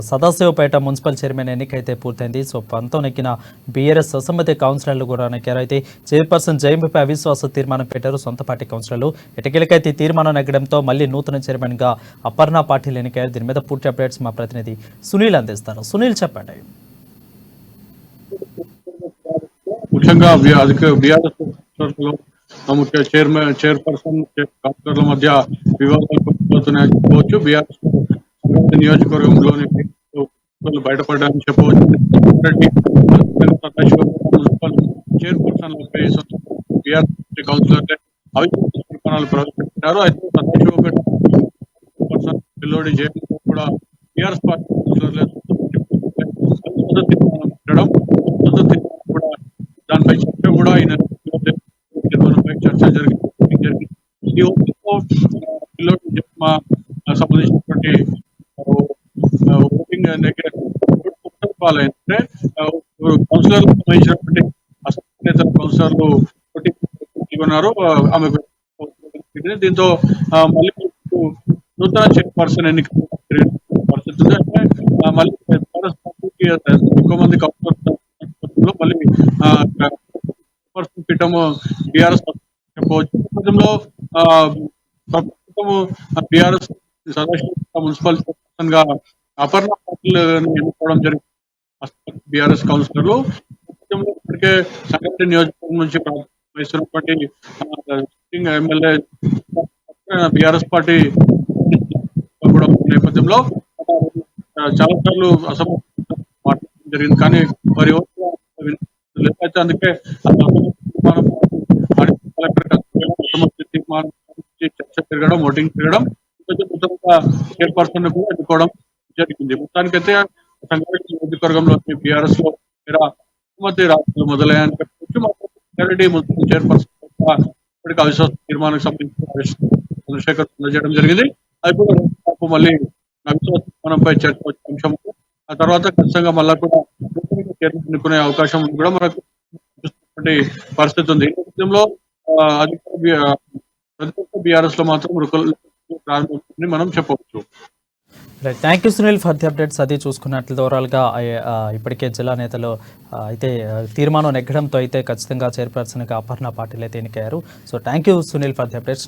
Sadasivpet municipal chairman ఎన్నికైతే పూర్తయింది. So పంతం నెక్కిన BRS అసమ్మతి కౌన్సిలర్లు కూడా నెక్కారు. అయితే చైర్పర్సన్ జయంపై అవిశ్వాస తీర్మానం పెట్టారు సొంత పార్టీ కౌన్సిలర్లు. ఎటకేలకైతే తీర్మానం నెగ్గడంతో మళ్ళీ నూతన చైర్మన్గా అపర్ణ పాటిల్ ఎన్నికయ్యారు. దీని మీద పూర్తి అప్డేట్స్ మా ప్రతినిధి సునీల్ అందిస్తారు. సునీల్ చెప్పండి. ముఖ్యంగా ముఖ్య చైర్పర్సన్ కౌన్సిలర్ల మధ్య వివాదాలు కొనసాగుతున్నాయని చెప్పవచ్చు. బీఆర్ఎస్ నియోజకవర్గంలోని బయటపడ్డాయని చెప్పవచ్చు. మున్సిపల్ చైర్పర్సన్లపై బీఆర్ఎస్ కౌన్సిలర్లే అవిశ్వాస తీర్మానాలు ప్రవేశపెట్టారు. అయితే సదాశివపేట పర్సన్ పిల్లోడి జయంతో కూడా బీఆర్ఎస్ పార్టీ కౌన్సిలర్లే తీర్మానం పెట్టడం కూడా దానిపై చర్చ కూడా ఆయన తీర్మానంపై చర్చ జరిగింది. ఈ పిల్లోడి జన్మ సంబంధించినటువంటి ఓటింగ్ పాలైందంటే కౌన్సిలర్లకు సంబంధించినటువంటి అసంఘటిత కౌన్సిలర్లు ఉన్నారు. ఆమె దీంతో మళ్ళీ నూతన చైర్పర్సన్ ఎన్నిక పరిస్థితి ఉంది. అంటే మళ్ళీ ఎక్కువ మంది కౌన్సిలర్లో మళ్ళీ పర్సన్ పీఠం బీఆర్ఎస్ చెప్పవచ్చు. నేపథ్యంలో ప్రభుత్వము బీఆర్ఎస్ సదాశివ మున్సిపల్ చైర్పర్సన్ గా అపర్ణ పాటిల్ ఎన్నుకోవడం జరిగింది. బీఆర్ఎస్ కౌన్సిలర్లు ఇప్పటికే సంగారెడ్డి నియోజకవర్గం నుంచి వహిస్తున్నటువంటి ఎమ్మెల్యే బీఆర్ఎస్ పార్టీ కూడా నేపథ్యంలో చాలా సార్లు అసమర్థం మాట్లాడడం జరిగింది. కానీ వారి అయితే అందుకే తీర్మానం చర్చ తిరగడం, ఓటింగ్ తిరగడం, చైర్పర్సన్ కూడా ఎన్నుకోవడం జరిగింది. మొత్తానికైతే సంగారెడ్డి నియోజకవర్గంలోని బీఆర్ఎస్ లో రాష్ట్రాలు మొదలయ్యాయని చెప్పవచ్చు. సంగారెడ్డి మున్సిపల్ చైర్పర్సన్ ఇప్పటికీ అవిశ్వాస తీర్మానానికి సంబంధించి చంద్రశేఖర్ చేయడం జరిగింది. అది కూడా మళ్ళీ అవిశ్వాస తీర్మానంపై చర్చ వచ్చే అంశం. ఆ తర్వాత ఖచ్చితంగా మళ్ళా కూడా ఎన్నుకునే అవకాశం కూడా మనకు పరిస్థితి ఉంది. ఈ నేపథ్యంలో ప్రతిపక్ష బీఆర్ఎస్ లో మాత్రం ప్రారంభమని మనం చెప్పవచ్చు. Right, thank you Sunil for the updates. అది చూసుకున్నట్లు ఓవరాల్గా ఇప్పటికే జిల్లా నేతలు అయితే తీర్మానం నెగ్గడంతో అయితే ఖచ్చితంగా చైర్పర్సన్గా అపర్ణ పాటిల్ అయితే ఎన్నికయ్యారు. So thank you Sunil for the updates.